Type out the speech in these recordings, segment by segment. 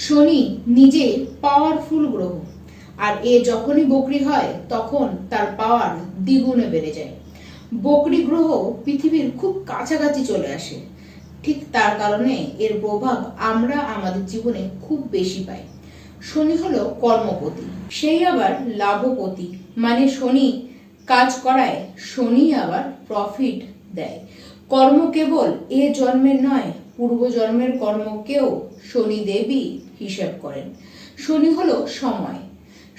শনি নিজে পাওয়ারফুল গ্রহ, আর এ যখনই বকরি হয় তখন তার পাওয়ার দ্বিগুণে বেড়ে যায়। বকরি গ্রহ পৃথিবীর খুব কাছাকাছি চলে আসে, ঠিক তার কারণে এর প্রভাব আমরা আমাদের জীবনে খুব বেশি পাই। শনি হলো কর্মপতি, সেই আবার লাভপতি, মানে শনি কাজ করায়, শনি আবার প্রফিট দেয়। কর্ম কেবল এ জন্মের নয়, পূর্ব জন্মের কর্মকেও শনি দেবী হিসাব করেন। শনি হলো সময়,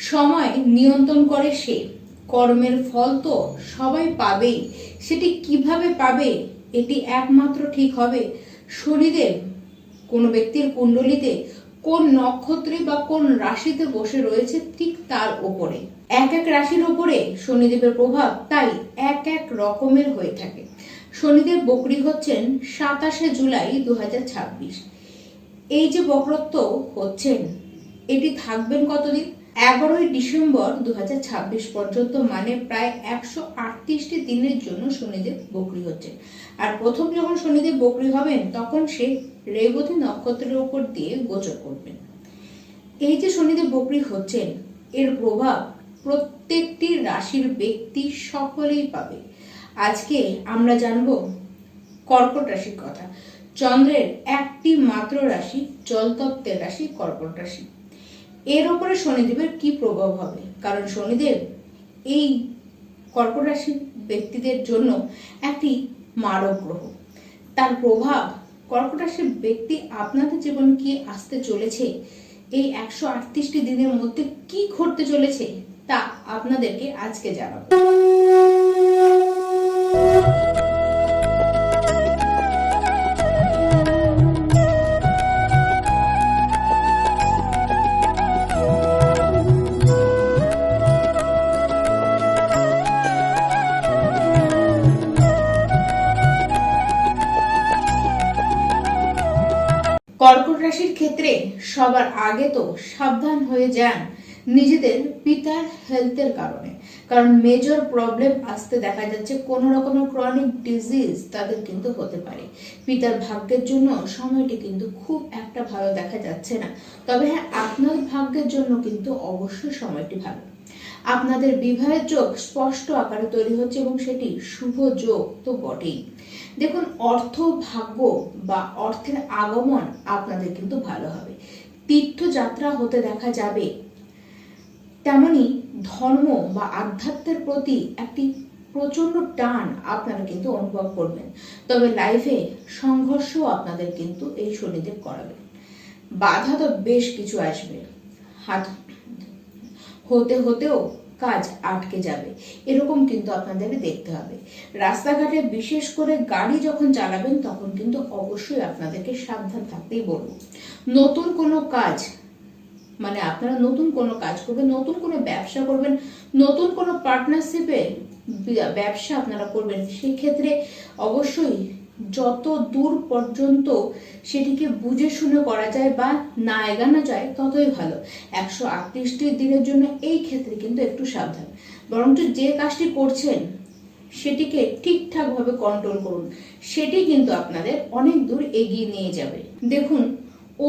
সময় নিয়ন্ত্রণ করে সে। কর্মের ফল তো সবাই পাবেই, সেটি কিভাবে পাবে এটি একমাত্র ঠিক হবে শনিদেব কোন ব্যক্তির কুণ্ডলিতে কোন নক্ষত্রে বা কোন রাশিতে বসে রয়েছে ঠিক তার উপরে। এক এক রাশির উপরে শনিদেবের প্রভাব তাই এক এক রকমের হয়ে থাকে। শনিদেব বকরি হচ্ছেন 27শে জুলাই 2026। এই যে বক্রত্ব হচ্ছেন এটি থাকবেন কতদিন? 11ই ডিসেম্বর 2026 পর্যন্ত, মানে প্রায় 138টি দিনের জন্য শনিদেব বকরি হচ্ছেন। আর প্রথম যখন শনিদেব বকরি হবেন তখন সে রেবতী নক্ষত্রের উপর দিয়ে গোচর করবেন। এই যে শনিদেব বকরি হচ্ছেন এর প্রভাব প্রত্যেকটি রাশির ব্যক্তি সকলেই পাবে। আজকে আমরা জানবো কর্কট রাশির কথা। চন্দ্রের একটি মাত্র রাশি, জলতত্ত্বের রাশি কর্কট রাশি। এর উপরে শনিদেবের কি প্রভাব হবে? কারণ শনিদেব এই কর্কট রাশির ব্যক্তিদের জন্য একটি মারক গ্রহ। তার প্রভাব কর্কট রাশির ব্যক্তি আপনাদের জীবন কি আসতে চলেছে, এই 138টি দিনের মধ্যে কি ঘটতে চলেছে তা আপনাদেরকে আজকে জানাবো। কর্কট রাশির ক্ষেত্রে সবার আগে তো সাবধান হয়ে যান নিজেদের পিতার হেলথের কারণে, কারণ মেজর প্রবলেম আসতে দেখা যাচ্ছে। কোন রকমের ক্রনিক ডিজিজ তাদের কিন্তু হতে পারে। পিতার ভাগ্যের জন্য সময়টি কিন্তু খুব একটা ভালো দেখা যাচ্ছে না, তবে হ্যাঁ, আপনার ভাগ্যের জন্য কিন্তু অবশ্যই সময়টি ভালো। আপনাদের বিবাহের যোগ স্পষ্ট আকারে তৈরি হচ্ছে এবং সেটি শুভ যোগ তো বটেই। দেখুন, অর্থ ভাগ্য বা অর্থের আগমন আপনাদের কিন্তু ভালো হবে। তীর্থযাত্রা হতে দেখা যাবে। তেমনি ধর্ম বা আধ্যাত্মের প্রতি একটি প্রচন্ড টান আপনারা কিন্তু অনুভব করবেন। তবে লাইফে সংঘর্ষ আপনাদের কিন্তু এই শনিদেব করাবে। বাধা তো বেশ কিছু আসবে, হাত হতেও কাজ আটকে যাবে, এরকম কিন্তু আপনাদের দেখতে হবে। রাস্তাঘাটে বিশেষ করে গাড়ি যখন চালাবেন তখন কিন্তু অবশ্যই আপনাদেরকে সাবধান থাকতেই বলবো। নতুন কোনো কাজ, মানে আপনারা নতুন কোনো কাজ করবেন, নতুন কোনো ব্যবসা করবেন, নতুন কোনো পার্টনারশিপে ব্যবসা আপনারা করবেন, সেক্ষেত্রে অবশ্যই যত দূর পর্যন্ত সেটিকে বুঝে শুনে করা যায় বা না এগানো যায় ততই ভালো। 138টি দিনের জন্য এই ক্ষেত্রে কিন্তু একটু সাবধান। বরঞ্চ যে কাজটি করছেন সেটিকে ঠিকঠাক ভাবে কন্ট্রোল করুন, সেটি কিন্তু আপনাদের অনেক দূর এগিয়ে নিয়ে যাবে। দেখুন,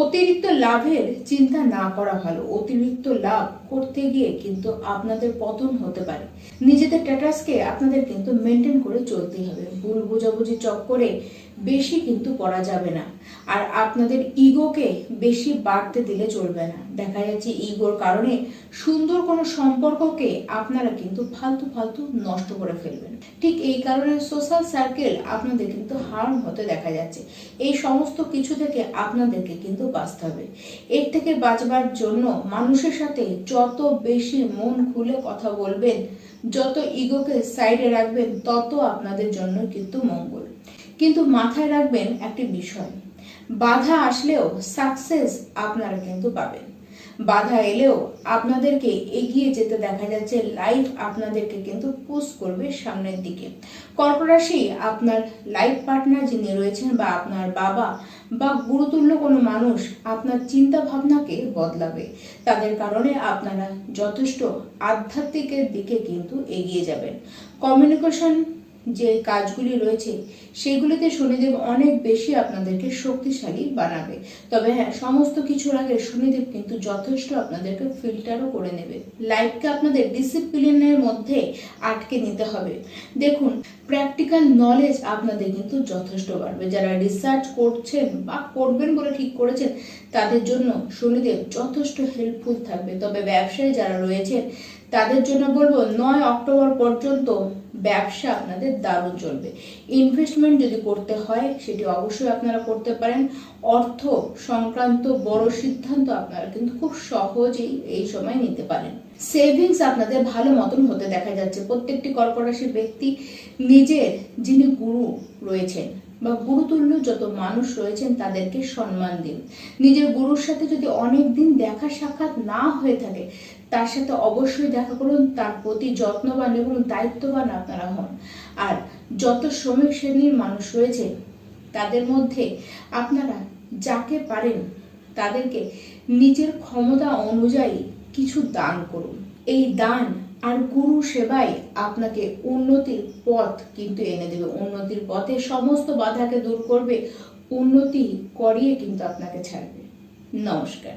অতিরিক্ত লাভের চিন্তা না করা ভালো। অতিরিক্ত লাভ করতে গিয়ে কিন্তু আপনাদের পতন হতে পারে। নিজেদের স্ট্যাটাসকে আপনাদের কিন্তু মেনটেন করে চলতেই হবে। ভুল বোঝাবুঝি চক্করে বেশি কিন্তু পড়া যাবে না। আর আপনাদের ইগোকে বেশি বাড়তে দিলে চলবে না। দেখা যাচ্ছে ইগোর কারণে সুন্দর কোনো সম্পর্ককে আপনারা কিন্তু ফালতু নষ্ট করে ফেলবেন। ঠিক এই কারণে সোশ্যাল সার্কেল আপনাদের কিন্তু হার্ম হতে দেখা যাচ্ছে। এই সমস্ত কিছু থেকে আপনাদেরকে কিন্তু বাঁচতে হবে। এর থেকে বাঁচবার জন্য মানুষের সাথে যত বেশি মন খুলে কথা বলবেন, যত ইগোকে সাইডে রাখবেন, তত আপনাদের জন্য কিন্তু মঙ্গল। কিন্তু মাথায় রাখবেন একটি বিষয়, বাধা আসলেও সাকসেস আপনারা কিন্তু পাবেন। বাধা এলেও আপনাদেরকে এগিয়ে যেতে দেখা যাচ্ছে। লাইফ আপনাদেরকে কিন্তু পুশ করবে সামনের দিকে। কর্কট রাশি, আপনার লাইফ পার্টনার যিনি রয়েছেন বা আপনার বাবা বা গুরুতুল্য কোনো মানুষ আপনার চিন্তা ভাবনাকে বদলাবে। তাদের কারণে আপনারা যথেষ্ট আধ্যাত্মিকের দিকে কিন্তু এগিয়ে যাবেন। কমিউনিকেশন যে কাজগুলি রয়েছে সেগুলিতে শনিদেব অনেক বেশি আপনাদেরকে শক্তিশালী বানাবে। তবে হ্যাঁ, সমস্ত কিছুর আগে শনিদেব কিন্তু যথেষ্ট আপনাদেরকে ফিল্টারও করে নেবে। লাইফকে আপনাদের ডিসিপ্লিনের মধ্যে আটকে নিতে হবে। দেখুন, প্র্যাকটিক্যাল নলেজ আপনাদের কিন্তু যথেষ্ট বাড়বে। যারা রিসার্চ করছেন বা করবেন বলে ঠিক করেছেন তাদের জন্য শনিদেব যথেষ্ট হেল্পফুল থাকবে। তবে ব্যবসায়ী যারা রয়েছেন তাদের জন্য বলবো 9 অক্টোবর পর্যন্ত ব্যবসা আপনাদের দারুণ চলবে। ইনভেস্টমেন্ট যদি করতে হয় সেটি অবশ্যই আপনারা করতে পারেন। অর্থ সংক্রান্ত বড় সিদ্ধান্ত আপনারা কিন্তু খুব সহজেই এই সময় নিতে পারেন। সেভিংস আপনাদের ভালো মতন হতে দেখা যাচ্ছে। প্রত্যেকটি কর্কট রাশির ব্যক্তি নিজের যিনি গুরু রয়েছেন বা গুরুতুল্য যত মানুষ রয়েছেন তাদেরকে সম্মান দিন। নিজের গুরুর সাথে যদি অনেক দিন দেখা সাক্ষাৎ না হয়ে থাকে তার সাথে অবশ্যই দেখা করুন। তার প্রতি যত্নবান এবং দায়িত্ববান আপনারা হন। আর যত শ্রমিক শ্রেণীর মানুষ রয়েছে তাদের মধ্যে আপনারা যাকে পারেন তাদেরকে নিজের ক্ষমতা অনুযায়ী কিছু দান করুন। এই দান আর গুরু সেবাই আপনাকে উন্নতির পথ কিন্তু এনে দেবে। উন্নতির পথে সমস্ত বাধাকে দূর করবে, উন্নতি করিয়ে কিন্তু আপনাকে ছাড়বে। নমস্কার।